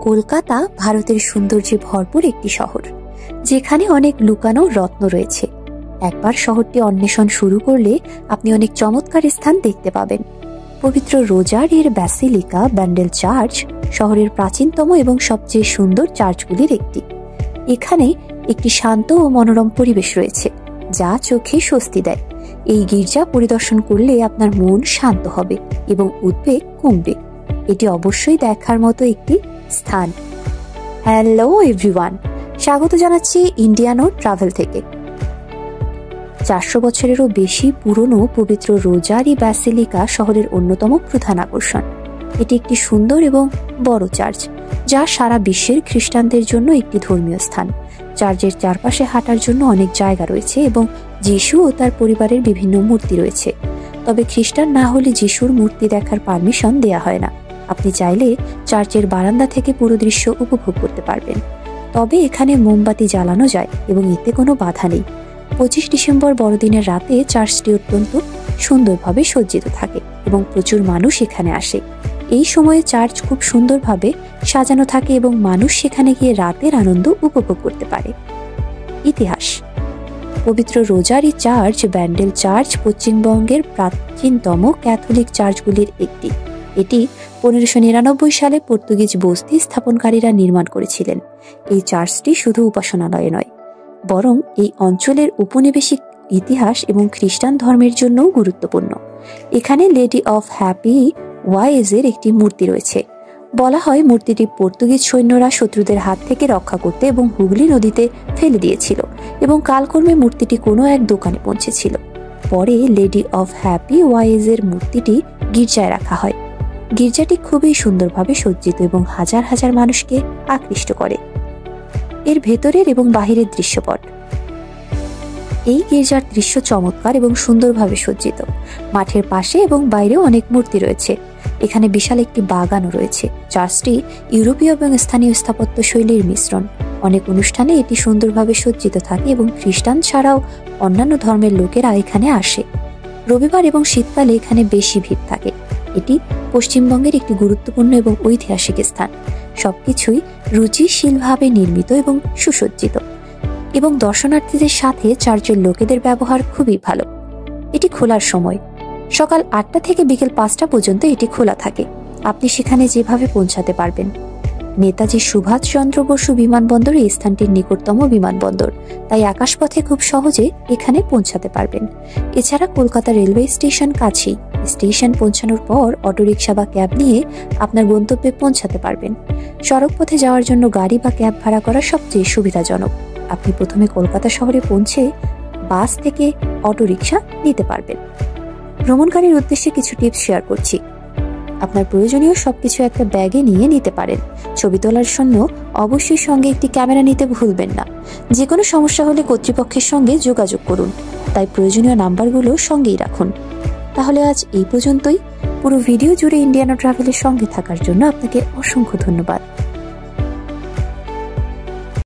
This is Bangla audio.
কলকাতা ভারতের সৌন্দর্যে ভরপুর একটি শহর, যেখানে অনেক লুকানো রত্ন রয়েছে। একবার শহরটি অন্বেষণ শুরু করলে আপনি অনেক চমৎকার স্থান দেখতে পাবেন। পবিত্র রোজারির ব্যাসিলিকা ব্যান্ডেল চার্চ শহরের প্রাচীনতম এবং সবচেয়ে সুন্দর চার্চগুলির একটি। এখানে একটি শান্ত ও মনোরম পরিবেশ রয়েছে, যা চোখে স্বস্তি দেয়। এই গির্জা পরিদর্শন করলে আপনার মন শান্ত হবে এবং উদ্বেগ কমবে। এটি অবশ্যই দেখার মতো একটি স্থান। হ্যালো এভরিওয়ান, স্বাগত জানাচ্ছি ইন্ডিয়ানো ট্রাভেল থেকে। 400 বছরেরও বেশি পুরনো পবিত্র রোজারি ব্যাসিলিকা শহরের অন্যতম প্রধান আকর্ষণ। এটি একটি সুন্দর এবং বড় চার্চ, যা সারা বিশ্বের খ্রিস্টানদের জন্য একটি ধর্মীয় স্থান। চার্চের চারপাশে হাঁটার জন্য অনেক জায়গা রয়েছে এবং যিশু ও তার পরিবারের বিভিন্ন মূর্তি রয়েছে। তবে খ্রিস্টান না হলে যিশুর মূর্তি দেখার পারমিশন দেয়া হয় না। আপনি চাইলে চার্চের বারান্দা থেকে পুরো দৃশ্য উপভোগ করতে পারবেন। তবে এখানে মোমবাতি জ্বালানো যায় এবং এতে কোনো বাধা নেই। 25 ডিসেম্বর বড়দিনের রাতে চার্চটি অত্যন্ত সুন্দরভাবে সজ্জিত থাকে এবং প্রচুর মানুষ এখানে আসে। এই সময়ে চার্চ খুব সুন্দরভাবে সাজানো থাকে এবং মানুষ সেখানে গিয়ে রাতের আনন্দ উপভোগ করতে পারে। ইতিহাস: পবিত্র রোজারি চার্চ ব্যান্ডেল চার্চ পশ্চিমবঙ্গের প্রাচীনতম ক্যাথলিক চার্চগুলির একটি। এটি 1599 সালে পর্তুগিজ বস্তি স্থাপনকারীরা নির্মাণ করেছিলেন। এই চার্চটি শুধু উপাসনালয় নয়, বরং এই অঞ্চলের উপনিবেশিক ইতিহাস এবং খ্রিস্টান ধর্মের জন্যও গুরুত্বপূর্ণ। এখানে লেডি অফ হ্যাপি ওয়াইজের একটি মূর্তি রয়েছে। বলা হয় মূর্তিটি পর্তুগিজ সৈন্যরা শত্রুদের হাত থেকে রক্ষা করতে এবং হুগলি নদীতে ফেলে দিয়েছিল এবং কালক্রমে মূর্তিটি কোনো এক দোকানে পৌঁছেছিল। পরে লেডি অফ হ্যাপি ওয়াইজের মূর্তিটি গির্জায় রাখা হয়। গির্জাটি খুবই সুন্দরভাবে সজ্জিত এবং হাজার হাজার মানুষকে আকৃষ্ট করে। এর ভেতরের এবং বাহিরের দৃশ্যপট: এই গির্জার দৃশ্য চমৎকার এবং সুন্দরভাবে সজ্জিত। মাঠের পাশে এবং বাইরেও অনেক মূর্তি রয়েছে। এখানে বিশাল একটি বাগানও রয়েছে। চার্চটি ইউরোপীয় এবং স্থানীয় স্থাপত্য শৈলীর মিশ্রণ। অনেক অনুষ্ঠানে এটি সুন্দরভাবে সজ্জিত থাকে এবং খ্রিস্টান ছাড়াও অন্যান্য ধর্মের লোকেরা এখানে আসে। রবিবার এবং শীতকালে এখানে বেশি ভিড় থাকে। এটি পশ্চিমবঙ্গের একটি গুরুত্বপূর্ণ এবং ঐতিহাসিক স্থান। সবকিছুই রুচিশীলভাবে নির্মিত এবং সুসজ্জিত, এবং দর্শনার্থীদের সাথে চার্চের লোকেদের ব্যবহার খুবই ভালো। এটি খোলার সময়: সকাল 8টা থেকে বিকেল 5টা পর্যন্ত এটি খোলা থাকে। আপনি সেখানে যেভাবে পৌঁছাতে পারবেন। নেতাজি সুভাষচন্দ্র বসু বিমানবন্দর এই স্থানটির নিকটতম বিমানবন্দর, তাই আকাশপথে খুব সহজে এখানে পৌঁছাতে পারবেন। এছাড়া কলকাতা রেলওয়ে স্টেশন কাছেই। স্টেশন পৌঁছানোর পর অটোরিকশা বা ক্যাব নিয়ে আপনার গন্তব্যে পৌঁছাতে পারবেন। সড়ক পথে যাওয়ার জন্য গাড়ি বা ক্যাব ভাড়া করা সবচেয়ে সুবিধাজনক। আপনি প্রথমে কলকাতা শহরে পৌঁছে বাস থেকে অটোরিকশা নিতে পারবেন। ভ্রমণকারীর উদ্দেশ্যে কিছু টিপস শেয়ার করছি। আপনার প্রয়োজনীয় সবকিছু একটা ব্যাগে নিয়ে নিতে পারেন। ছবি তোলার জন্য অবশ্যই সঙ্গে একটি ক্যামেরা নিতে ভুলবেন না। যে কোনো সমস্যা হলে কর্তৃপক্ষের সঙ্গে যোগাযোগ করুন, তাই প্রয়োজনীয় নাম্বারগুলো সঙ্গেই রাখুন। তাহলে আজ এই পর্যন্তই। পুরো ভিডিও জুড়ে ইন্ডিয়ানো ট্রাভেলের সঙ্গে থাকার জন্য আপনাকে অসংখ্য ধন্যবাদ।